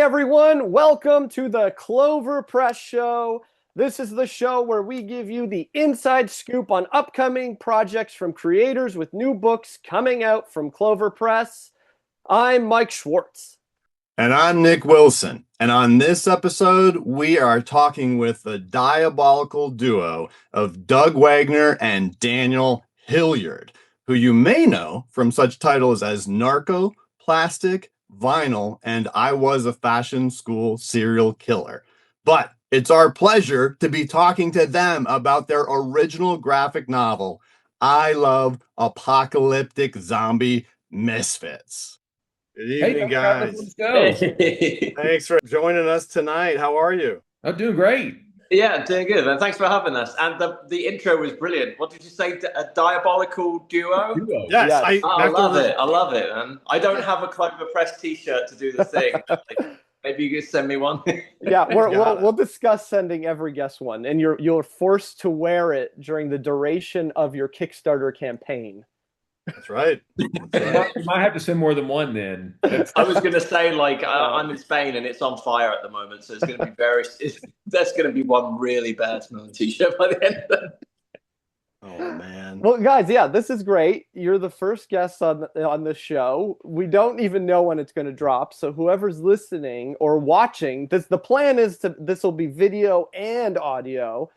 everyone. Welcome to the Clover Press Show. This is the show where we give you the inside scoop on upcoming projects from creators with new books coming out from Clover Press. I'm Mike Schwartz. And I'm Nick Wilson. And on this episode, we are talking with the diabolical duo of Doug Wagner and Daniel Hillyard, who you may know from such titles as NARCO, Plastic, Vinyl, and I Was a Fashion School Serial Killer. But it's our pleasure to be talking to them about their original graphic novel, I Love Apocalyptic Zombie Misfits. Good evening, guys. Thanks for joining us tonight. How are you? I'm doing great. Yeah, doing good, and thanks for having us. And the intro was brilliant. What did you say? A diabolical duo? Yes, Yes. I love it. I love it. And I don't have a Clover Press T-shirt to do the thing. Maybe you could send me one. Yeah, we'll discuss sending every guest one, and you're forced to wear it during the duration of your Kickstarter campaign. That's right. You might have to send more than one then. I was going to say, I'm in Spain and it's on fire at the moment, so it's going to be that's going to be one really bad smelling T-shirt by the end of it. Oh, man. Well, guys, yeah, this is great. You're the first guest on the show. We don't even know when it's going to drop, so whoever's listening or watching, the plan is this will be video and audio.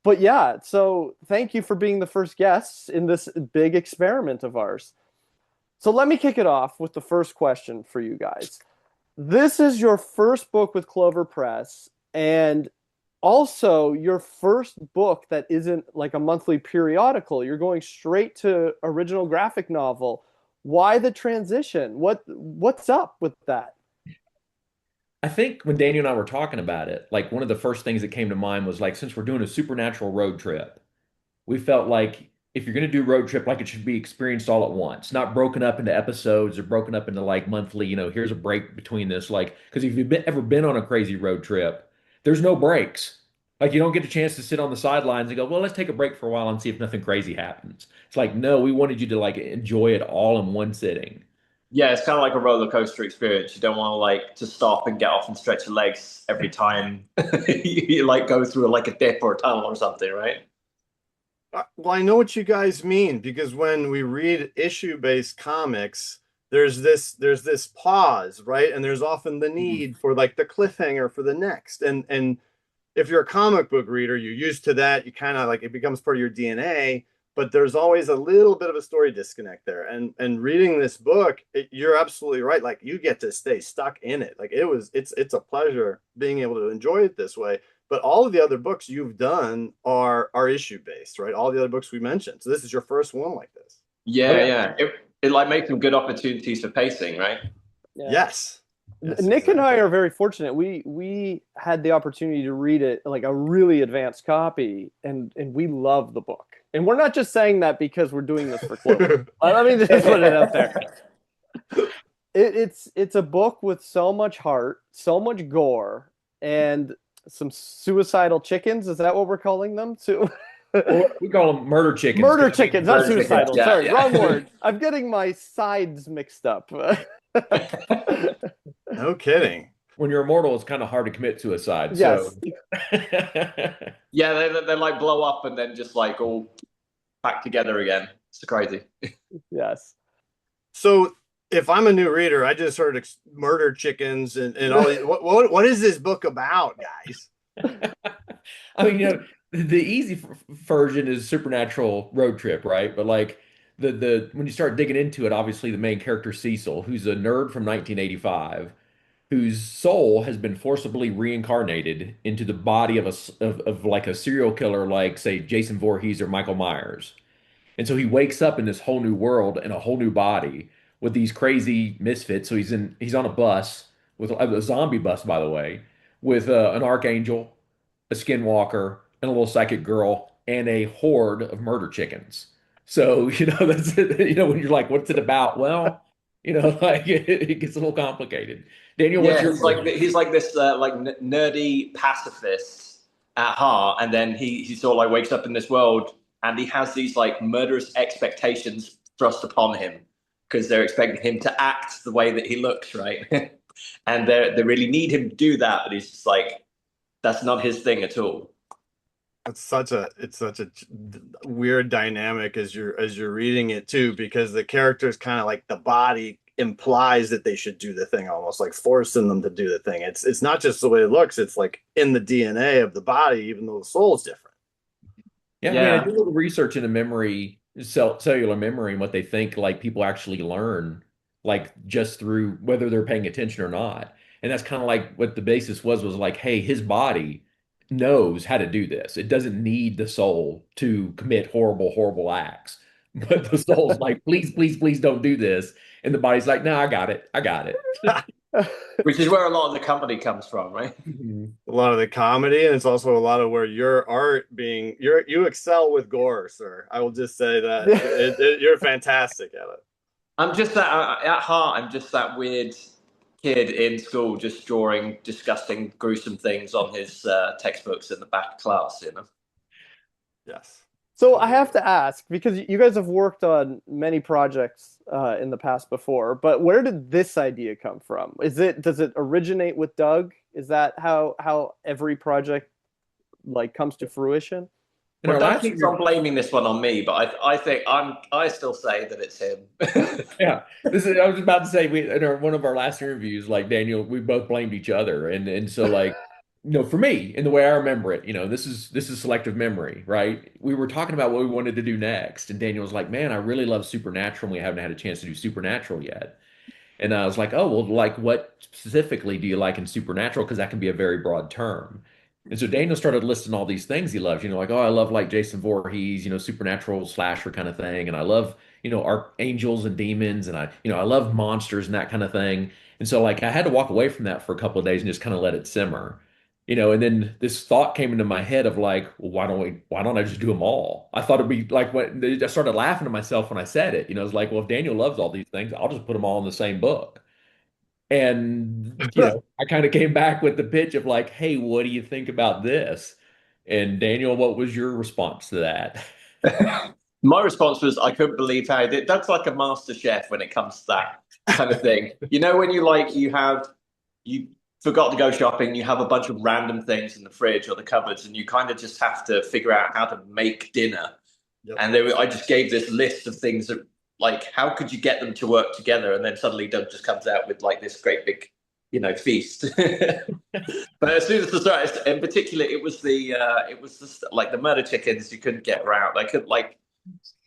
But yeah, so thank you for being the first guests in this big experiment of ours. So let me kick it off with the first question for you guys. This is your first book with Clover Press, and also your first book that isn't like a monthly periodical. You're going straight to original graphic novel. Why the transition? What's up with that? I think when Daniel and I were talking about it, like one of the first things that came to mind was like, since we're doing a supernatural road trip, we felt like if you're going to do road trip, like it should be experienced all at once, not broken up into episodes or broken up into like monthly, here's a break between this. Like, because if you've ever been on a crazy road trip, there's no breaks. Like you don't get a chance to sit on the sidelines and go, well, let's take a break for a while and see if nothing crazy happens. It's like, no, we wanted you to like enjoy it all in one sitting. Yeah, it's kind of like a roller coaster experience. You don't want to stop and get off and stretch your legs every time you go through a dip or a tunnel or something, right? Well, I know what you guys mean, because when we read issue-based comics, there's this pause, right? And there's often the need for like the cliffhanger for the next. And if you're a comic book reader, you're used to that. You kind of like it becomes part of your DNA. But there's always a little bit of a story disconnect there. And reading this book, you're absolutely right. Like you get to stay stuck in it. Like it's a pleasure being able to enjoy it this way. But all of the other books you've done are issue based, right? All the other books we mentioned. So this is your first one like this. Yeah. It like makes some good opportunities for pacing, right? Yeah. Yes. Nick and I are very fortunate. We had the opportunity to read it like a really advanced copy, and we love the book. And we're not just saying that because we're doing this for Clover. Let me just put it out there. It's a book with so much heart, so much gore, and some suicidal chickens. Is that what we're calling them? We call them murder chickens. Murder chickens, not suicidal. Yeah, Sorry, yeah. wrong word. I'm getting my sides mixed up. No kidding. When you're immortal, it's kind of hard to commit suicide. Yes. So. Yeah, they like blow up and then just like all back together again. It's crazy. Yes. So if I'm a new reader, I just heard murder chickens and all these, what is this book about, guys? I mean, the easy version is supernatural road trip, right? But like the when you start digging into it, obviously the main character Cecil, who's a nerd from 1985, whose soul has been forcibly reincarnated into the body of like a serial killer, like say Jason Voorhees or Michael Myers. And so he wakes up in this whole new world in a whole new body with these crazy misfits. So he's on a bus with a zombie bus, by the way, with an archangel, a skinwalker, and a little psychic girl, and a horde of murder chickens. So that's it. When you're like, what's it about? Well, like it gets a little complicated. Daniel, what's your he's like this nerdy pacifist at heart, and then he sort of like wakes up in this world and he has these like murderous expectations thrust upon him because they're expecting him to act the way that he looks, right? and they really need him to do that, but he's just like, that's not his thing at all. It's such a weird dynamic as you're reading it too, because the characters kind of like the body implies that they should do the thing, almost like forcing them to do the thing. It's not just the way it looks, it's like in the DNA of the body, even though the soul is different. Yeah, I mean, I Yeah. do a little research into memory, cellular memory, and what they think like people actually learn, like just through whether they're paying attention or not. And that's kind of like what the basis was like, hey, his body knows how to do this. It doesn't need the soul to commit horrible, horrible acts. But the soul's like, please, please, please don't do this. And the body's like, no, I got it. I got it. Which is where a lot of the comedy comes from, right? A lot of the comedy, and it's also a lot of where your art being you excel with gore, sir. I will just say that you're fantastic at it. I'm just that at heart. I'm just that weird kid in school, just drawing disgusting, gruesome things on his textbooks in the back of class. You know. Yes. So I have to ask, because you guys have worked on many projects in the past before, but where did this idea come from? Does it originate with Doug? Is that how every project like comes to fruition? In our Well, Doug last keeps on blaming this one on me, but I think I still say that it's him. Yeah, I was about to say one of our last interviews, like Daniel, we both blamed each other, and so like for me, in the way I remember it, this is selective memory, right? We were talking about what we wanted to do next, and Daniel was like, "Man, I really love Supernatural, and we haven't had a chance to do Supernatural yet." And I was like, "Oh, well, like what specifically do you like in Supernatural? Because that can be a very broad term." And so Daniel started listing all these things he loves, like, oh, I love like Jason Voorhees, supernatural slasher kind of thing. And I love, archangels and demons. And I love monsters and that kind of thing. And so like I had to walk away from that for a couple of days and just kind of let it simmer. And then this thought came into my head of like, well, why don't I just do them all? I thought it'd be like when I started laughing to myself when I said it. It's like, well, if Daniel loves all these things, I'll just put them all in the same book. And, I kind of came back with the pitch of like, hey, what do you think about this? And Daniel, what was your response to that? My response was, I couldn't believe how he did. That's like a master chef when it comes to that kind of thing. When you forgot to go shopping, you have a bunch of random things in the fridge or the cupboards, and you kind of just have to figure out how to make dinner. Yep. And I just gave this list of things that, like, how could you get them to work together? And then suddenly Doug just comes out with like this great big, feast. But as soon as the start, in particular, it was like the murder chickens you couldn't get around.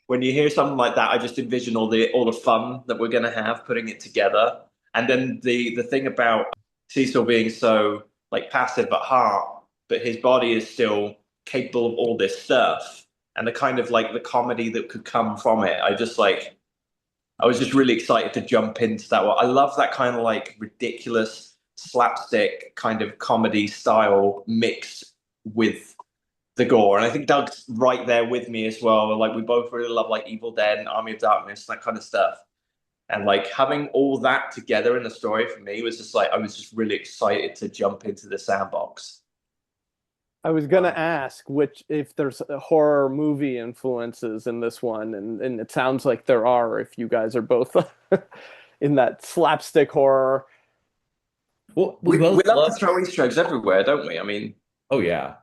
When you hear something like that, I just envision all the fun that we're going to have putting it together. And then the thing about Cecil being so like passive at heart, but his body is still capable of all this stuff, and the kind of like the comedy that could come from it. I was just really excited to jump into that one. I love that kind of like ridiculous slapstick kind of comedy style mixed with the gore. And I think Doug's right there with me as well. Like we both really love like Evil Dead and Army of Darkness, that kind of stuff. And like having all that together in the story for me was just like, I was just really excited to jump into the sandbox. I was gonna ask if there's horror movie influences in this one, and it sounds like there are. If you guys are both in that slapstick horror, well, we love to throw Easter eggs everywhere, don't we? I mean, oh yeah,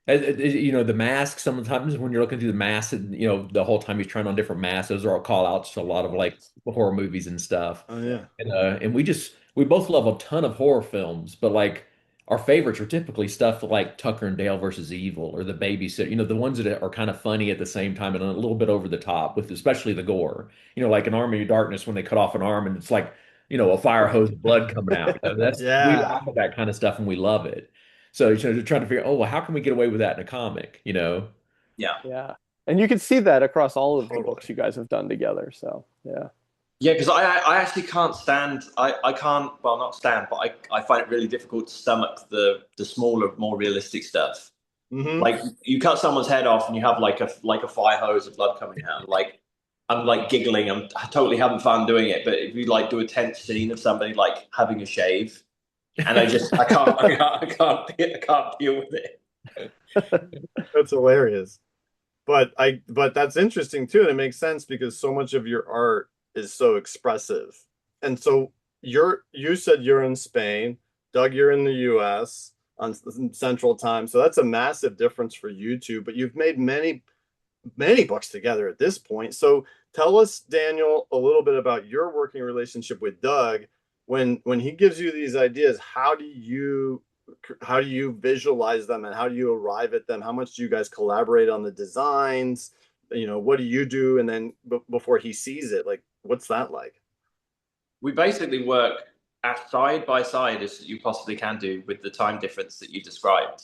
the mask. Sometimes when you're looking through the mask, and the whole time he's trying on different masks, those are all call outs to a lot of like horror movies and stuff. Oh yeah, and we both love a ton of horror films, but like. Our favorites are typically stuff like Tucker and Dale versus Evil or The Babysitter, the ones that are kind of funny at the same time and a little bit over the top with especially the gore. Like an Army of Darkness when they cut off an arm and it's like, a fire hose of blood coming out. We laugh at that kind of stuff and we love it. So, they're trying to figure, oh, well, how can we get away with that in a comic, Yeah. Yeah. And you can see that across all of the books you guys have done together. So, yeah. Yeah, because I actually can't stand, I can't, well, not stand, but I find it really difficult to stomach the smaller, more realistic stuff. Mm-hmm. Like you cut someone's head off and you have like a fire hose of blood coming out. Like I'm like giggling. I totally having fun doing it. But if you like do a tense scene of somebody like having a shave, and I can't deal with it. That's hilarious. But that's interesting too. And it makes sense because so much of your art is so expressive. And so you said you're in Spain, Doug, you're in the US on Central Time. So that's a massive difference for you two, but you've made many books together at this point. So tell us, Daniel, a little bit about your working relationship with Doug. When he gives you these ideas, how do you visualize them and how do you arrive at them? How much do you guys collaborate on the designs? What do you do? And then before he sees it, like, what's that like? We basically work as side by side as you possibly can do with the time difference that you described.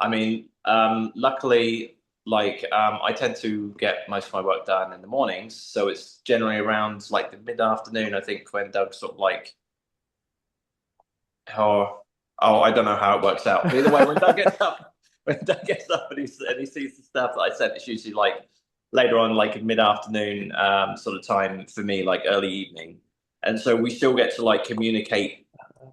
I mean, luckily, I tend to get most of my work done in the mornings, so it's generally around like the mid-afternoon, I think, when Doug sort of like, oh, I don't know how it works out. But either way, when Doug gets up and he sees the stuff that I sent, it's usually like later on, like mid-afternoon sort of time for me, like early evening. And so we still get to like communicate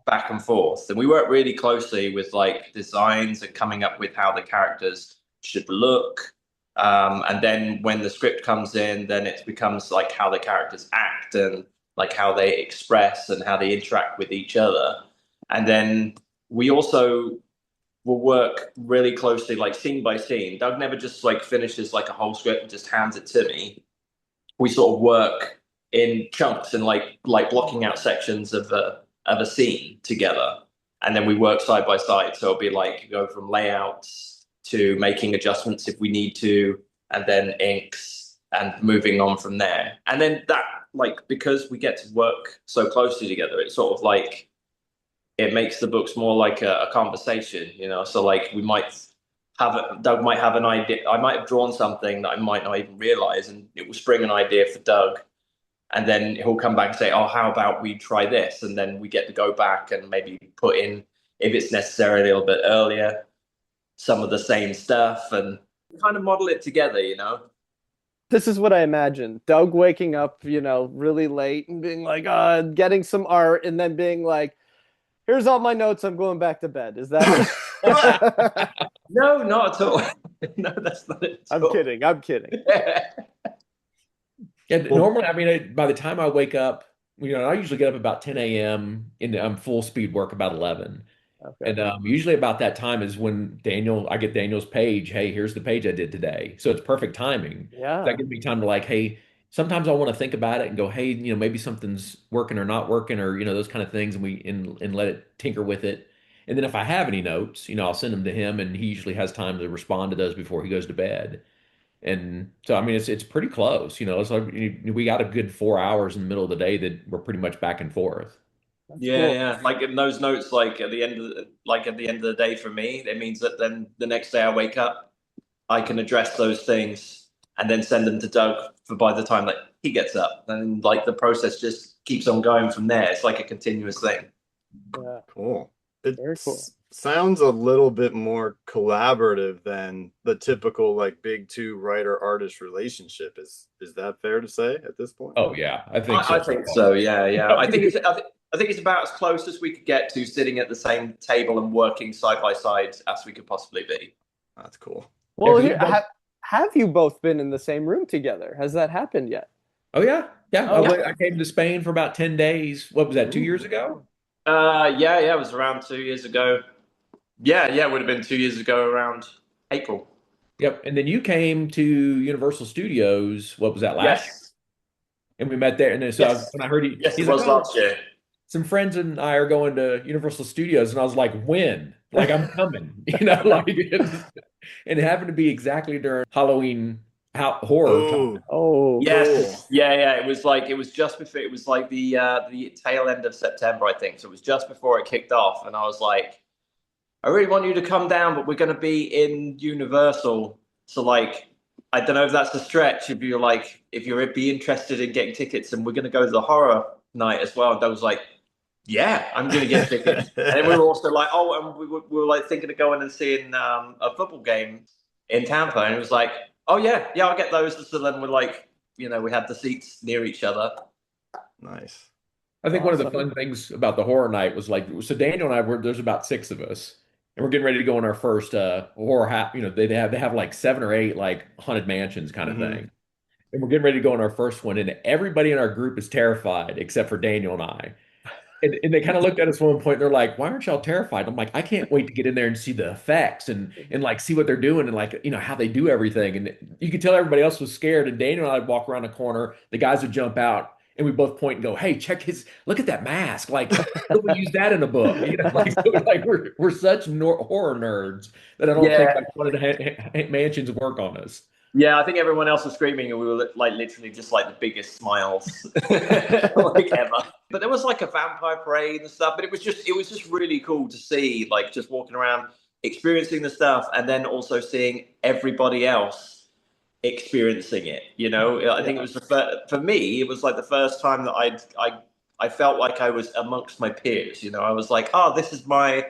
back and forth. And we work really closely with like designs and coming up with how the characters should look. And then when the script comes in, then it becomes like how the characters act and like how they express and how they interact with each other. And then we also will work really closely, like scene by scene. Doug never just like finishes like a whole script and just hands it to me. We sort of work in chunks and like blocking out sections of a scene together, and then we work side by side. So it'll be like go from layouts to making adjustments if we need to, and then inks and moving on from there. And then that, like, because we get to work so closely together, it's sort of like it makes the books more like a conversation, So like Doug might have an idea. I might have drawn something that I might not even realize, and it will spring an idea for Doug. And then he'll come back and say, oh, how about we try this? And then we get to go back and maybe put in, if it's necessary, a little bit earlier, some of the same stuff and kind of model it together. This is what I imagine. Doug waking up, really late and being like, getting some art, and then being like, here's all my notes. I'm going back to bed. Is that? No, not at all. No, that's not it. I'm kidding. I'm kidding. Yeah, normally, I mean, by the time I wake up, I usually get up about 10 a.m. and I'm full speed work about 11. Okay. And usually about that time is when I get Daniel's page. Hey, here's the page I did today. So it's perfect timing. Yeah. That gives me time to like, hey, sometimes I want to think about it and go, hey, maybe something's working or not working or, those kind of things. And let it tinker with it. And then if I have any notes, I'll send them to him and he usually has time to respond to those before he goes to bed. And so, I mean, it's pretty close, It's like we got a good 4 hours in the middle of the day that we're pretty much back and forth. That's Yeah, cool. yeah. Like in those notes, like at the end of the day for me, it means that then the next day I wake up, I can address those things and then send them to Doug for by the time that he gets up. And like the process just keeps on going from there. It's like a continuous thing. Yeah. Cool. It Very cool. sounds a little bit more collaborative than the typical like big two writer artist relationship. Is that fair to say at this point? Oh yeah, I think so. I think so. Yeah, yeah. I think it's about as close as we could get to sitting at the same table and working side by side as we could possibly be. That's cool. Well, Yeah, have you both been in the same room together? Has that happened yet? Oh yeah, yeah. Oh, I came to Spain for about 10 days. What was that, 2 years ago? Yeah, it was around 2 years ago. Yeah, it would have been 2 years ago around April. Yep. And then you came to Universal Studios. What was that last year? Yes. And we met there. And then Yes. when I heard you, Yes, he's it was like, "Oh, last year. some friends and I are going to Universal Studios," and I was like, "When?" Like I'm coming, like, and it happened to be exactly during Halloween horror time. Oh, Yes. Cool. Yeah. It was just before. It was like the tail end of September, I think. So it was just before it kicked off, and I was like, I really want you to come down, but we're going to be in Universal. So like, I don't know if that's a stretch. If you're be interested in getting tickets, and we're going to go to the horror night as well. And I was like, yeah, I'm going to get tickets. And then we were also like, oh, and we were like thinking of going and seeing a football game in Tampa. And it was like, oh yeah, I'll get those. So then we're like, we had the seats near each other. Nice. I think one of the awesome. fun things about the horror night was like, so Daniel and I there's about 6 of us, and we're getting ready to go on our first horror they have like 7 or 8 like haunted mansions kind of Mhm. thing. And we're getting ready to go on our first one, and everybody in our group is terrified except for Daniel and I. And they kind of looked at us at one point. They're like, "Why aren't y'all terrified?" I'm like, "I can't wait to get in there and see the effects and like see what they're doing and like how they do everything." And you could tell everybody else was scared. And Daniel and I'd walk around a corner. The guys would jump out, and we both point and go, "Hey, look at that mask! Like, we use that in a book." Like, so like we're such horror nerds that I don't think Yeah, like one of the mansions work on us. yeah. I think everyone else was screaming, and we were like literally just like the biggest smiles like ever. But there was like a vampire parade and stuff. But it was just really cool to see, like just walking around, experiencing the stuff, and then also seeing everybody else experiencing it. I think it Yeah. was for me. It was like the first time that I felt like I was amongst my peers. I was like, oh, this is my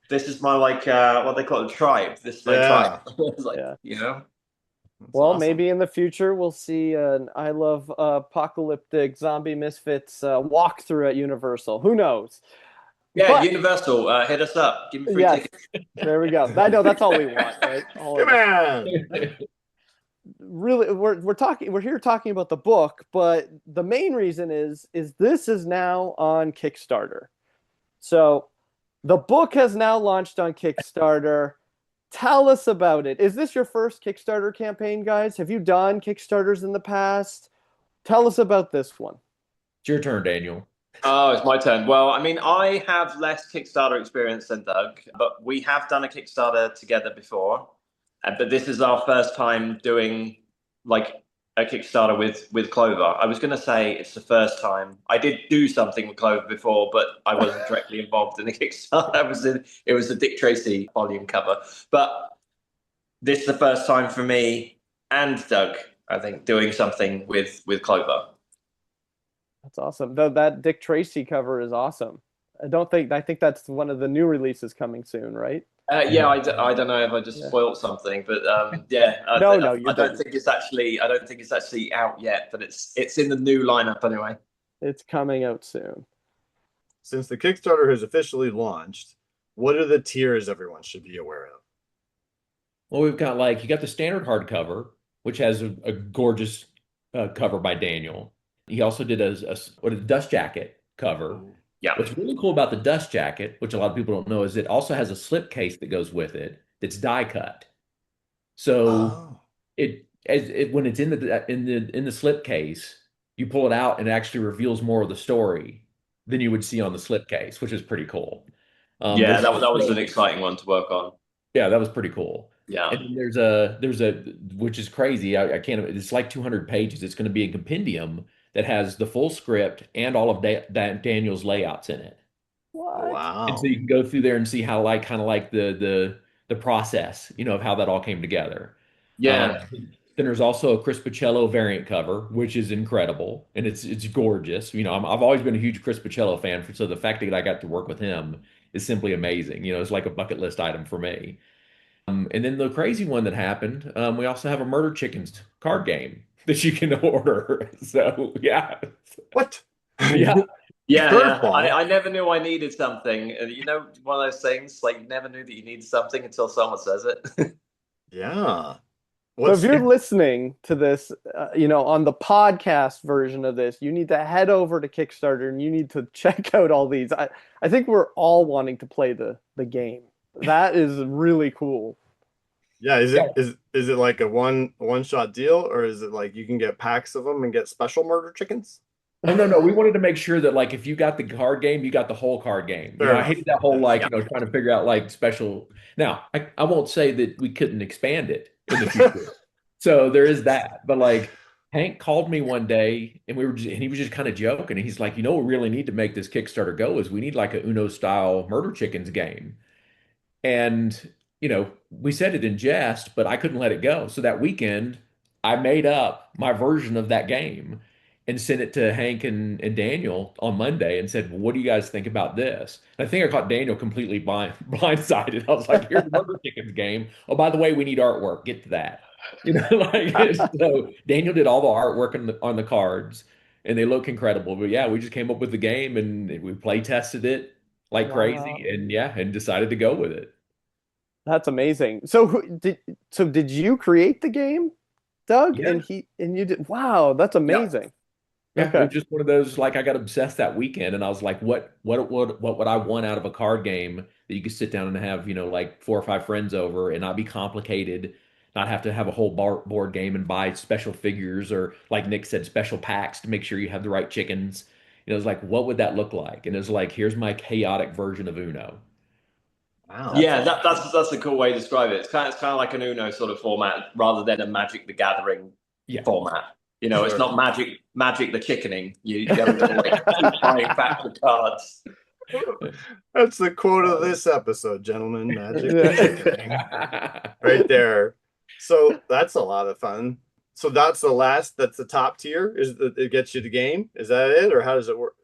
like what they call it, tribe. This is my tribe. Yeah. I was like, Yeah. That's Well, awesome. maybe in the future we'll see an I Love Apocalyptic Zombie Misfits walkthrough at Universal. Who knows? Yeah, But Universal, hit us up. Give me free yes, tickets. there we go. I know that's all we want, right? All Come of us. on. Really, we're here talking about the book, but the main reason is this is now on Kickstarter. So the book has now launched on Kickstarter. Tell us about it. Is this your first Kickstarter campaign, guys? Have you done Kickstarters in the past? Tell us about this one. It's your turn, Daniel. Oh, it's my turn. Well, I mean, I have less Kickstarter experience than Doug, but we have done a Kickstarter together before. But this is our first time doing like a Kickstarter with Clover. I was going to say it's the first time. I did do something with Clover before, but I wasn't directly involved in the Kickstarter. It was the Dick Tracy volume cover. But this is the first time for me and Doug, I think, doing something with Clover. That's awesome. Though that Dick Tracy cover is awesome. I think that's one of the new releases coming soon, right? Yeah, I don't know if I just Yeah. spoiled something, but yeah, No, I you don't didn't. think it's actually out yet, but it's in the new lineup anyway. It's coming out soon. Since the Kickstarter has officially launched, what are the tiers everyone should be aware of? Well, we've got like you got the standard hardcover, which has a gorgeous cover by Daniel. He also did a dust jacket cover. Yeah, What's really cool about the dust jacket, which a lot of people don't know, is it also has a slip case that goes with it that's die cut. So Oh. when it's in the slip case, you pull it out and it actually reveals more of the story than you would see on the slip case, which is pretty cool. yeah, There's that was an exciting one to work on. Yeah, that was pretty cool. Yeah, And then there's a which is crazy. I can't. It's like 200 pages. It's going to be a compendium that has the full script and all of Daniel's layouts in it. What? And so Wow. you can go through there and see how like kind of like the process, of how that all came together. Um, yeah, then there's also a Chris Pacello variant cover, which is incredible and it's gorgeous. I've always been a huge Chris Pacello fan, so the fact that I got to work with him is simply amazing. It's like a bucket list item for me. And then the crazy one that happened, we also have a Murder Chickens card game that you can order. So yeah, What? yeah. yeah, yeah. Curveball. I never knew I needed something. One of those things like you never knew that you needed something until someone says it. Yeah. So if What's you're listening to this, on the podcast version of this, you need to head over to Kickstarter and you need to check out all these. I think we're all wanting to play the game. That is really cool. yeah, is Yeah. it is it like a one shot deal, or is it like you can get packs of them and get special murder chickens? Oh no, no. We wanted to make sure that like if you got the card game, you got the whole card game. Fair I enough. hated that whole Yeah. like, trying to figure out like special. Now, I won't say that we couldn't expand it in the future. So there is that. But like Hank called me one day and and he was just kind of joking. And he's like, we really need to make this Kickstarter go is we need like a Uno style Murder Chickens game. And, we said it in jest, but I couldn't let it go. So that weekend, I made up my version of that game and sent it to Hank and Daniel on Monday and said, well, what do you guys think about this? And I think I caught Daniel completely blindsided. I was like, here's the Murder Chickens game. Oh, by the way, we need artwork. Get to that. So Daniel did all the artwork on the cards and they look incredible. But yeah, we just came up with the game and we play tested it like crazy Wow. and yeah, and decided to go with it. That's amazing. So did you create the game, Doug? Yeah. And you did. Wow, that's Yeah. amazing. Yeah, it Okay. was just one of those like I got obsessed that weekend, and I was like, what would I want out of a card game that you could sit down and have, like 4 or 5 friends over and not be complicated, not have to have a whole board game and buy special figures or like Nick said, special packs to make sure you have the right chickens. It was like, what would that look like? And it was like, here's my chaotic version of Uno. Wow. Yeah, that's a cool way to describe it. It's kind of like an Uno sort of format rather than a Magic the Gathering Yeah. format. It's Sure. not Magic the chickening. You have to like keep buying back the cards. That's the quote of this episode, gentlemen. Magic the Yeah. Chicken. Right there. So that's a lot of fun. So that's the top tier. It gets you the game? Is that it? Or how does it work?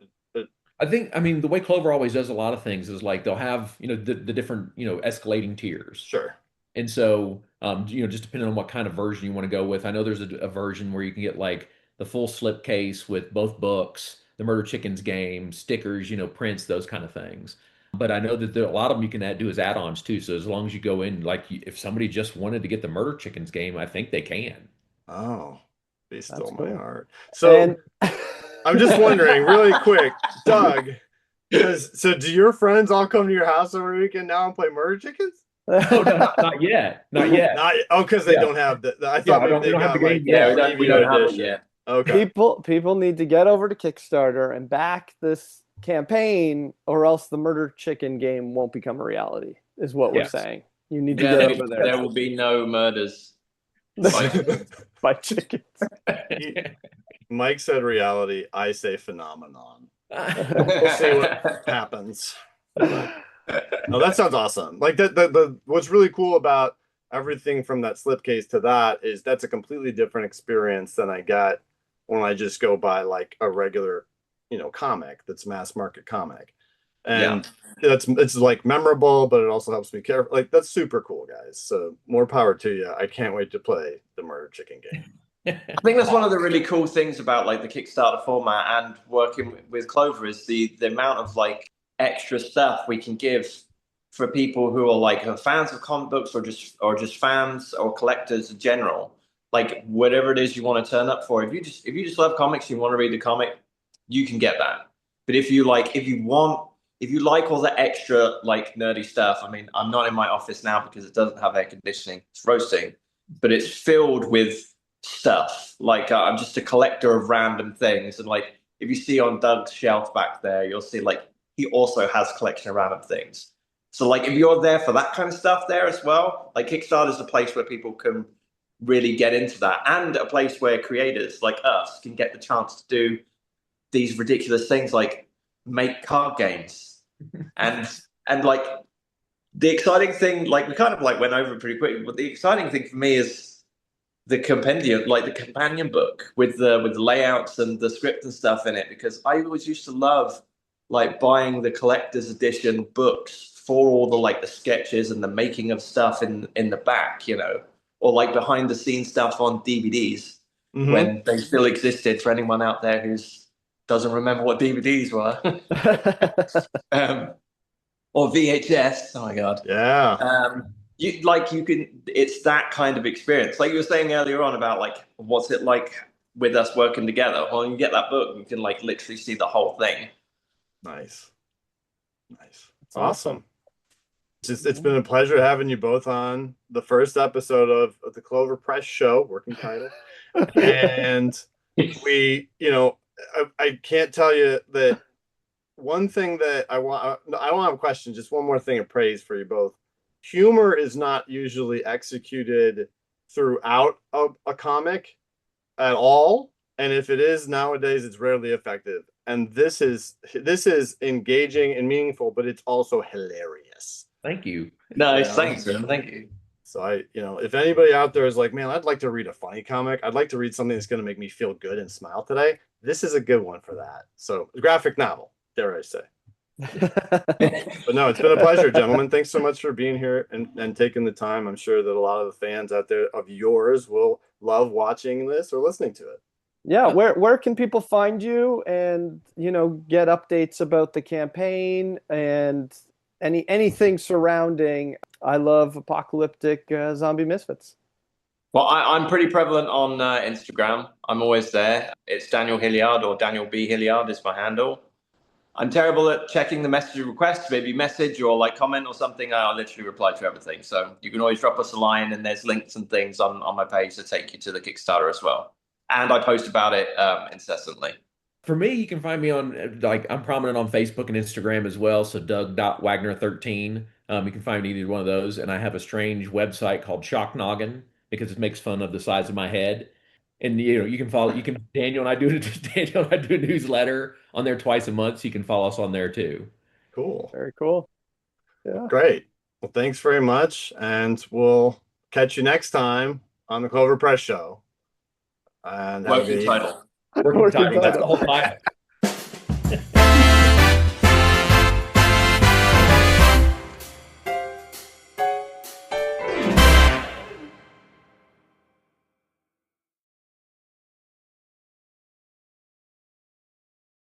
I mean, the way Clover always does a lot of things is like they'll have, the different, escalating tiers. Sure. And so, just depending on what kind of version you want to go with, I know there's a version where you can get like the full slipcase with both books, the Murder Chickens game, stickers, prints, those kind of things. But I know that a lot of them you can do as add-ons too. So as long as you go in, like if somebody just wanted to get the Murder Chickens game, I think they can. Oh, be still That's my cool. heart. So And I'm just wondering, really quick, Doug, so do your friends all come to your house every weekend now and play Murder Chickens? Oh, no, not yet. Not yet. Because they Yeah. don't have I Yeah, thought I maybe don't, we they don't have got the like game Yeah, yet. we don't have it edition. yet. Okay. people need to get over to Kickstarter and back this campaign, or else the Murder Chicken game won't become a reality, is what we're Yes. saying. You need to Yeah, get there, over there. there will be no murders. By By chickens. Mike said reality. I say phenomenon. We'll see what happens. No, that sounds awesome. Like the what's really cool about everything from that slipcase to that is that's a completely different experience than I get when I just go buy like a regular, comic that's mass market comic. And it's like memorable, but it also helps me care. Like that's super cool, guys. So more power to you. I can't wait to play the Murder Chicken game. I think that's one of the really cool things about like the Kickstarter format and working with Clover is the amount of like extra stuff we can give for people who are like fans of comic books or just fans or collectors in general. Like whatever it is you want to turn up for. If you just love comics, you want to read the comic, you can get that. But if you like all the extra like nerdy stuff, I mean, I'm not in my office now because it doesn't have air conditioning. It's roasting, but it's filled with stuff. Like I'm just a collector of random things, and like if you see on Doug's shelf back there, you'll see like he also has a collection of random things. So like if you're there for that kind of stuff there as well, like Kickstarter is a place where people can really get into that, and a place where creators like us can get the chance to do these ridiculous things like make card games and like the exciting thing, like we kind of like went over it pretty quick, but the exciting thing for me is the compendium, like the companion book with the layouts and the script and stuff in it, because I always used to love like buying the collector's edition books for all the like the sketches and the making of stuff in the back, or like behind the scenes stuff on DVDs when they still existed for anyone out there who's doesn't remember what DVDs were. Or VHS. Oh my god. Yeah. It's that kind of experience. Like you were saying earlier on about like what's it like with us working together. Well, you get that book, you can like literally see the whole thing. Nice. Awesome. Awesome. It's been a pleasure having you both on the first episode of the Clover Press Show, working title. And I can't tell you that one thing that I want to have a question, just one more thing of praise for you both. Humor is not usually executed throughout a comic at all. And if it is nowadays, it's rarely effective. And this is engaging and meaningful, but it's also hilarious. Thank you. Nice, thanks, man. Thank you. So if anybody out there is like, man, I'd like to read a funny comic. I'd like to read something that's going to make me feel good and smile today. This is a good one for that. So graphic novel, dare I say. But no, it's been a pleasure, gentlemen. Thanks so much for being here and taking the time. I'm sure that a lot of the fans out there of yours will love watching this or listening to it. Yeah, where can people find you and get updates about the campaign and anything surrounding I Love Apocalyptic Zombie Misfits? Well, I'm pretty prevalent on Instagram. I'm always there. It's Daniel Hilliard, or Daniel B. Hilliard is my handle. I'm terrible at checking the message requests, maybe message or like comment or something. I'll literally reply to everything. So you can always drop us a line, and there's links and things on my page that take you to the Kickstarter as well. And I post about it incessantly. For me, you can find me on like I'm prominent on Facebook and Instagram as well. So Doug.Wagner13. You can find me either one of those. And I have a strange website called Shock Noggin because it makes fun of the size of my head. And you can follow Daniel and I do Daniel and I do a newsletter on there twice a month. So you can follow us on there too. Cool. Very cool. Yeah. Great. Well, thanks very much. And we'll catch you next time on the Clover Press Show. And have a Working title. Working title. That's the whole title.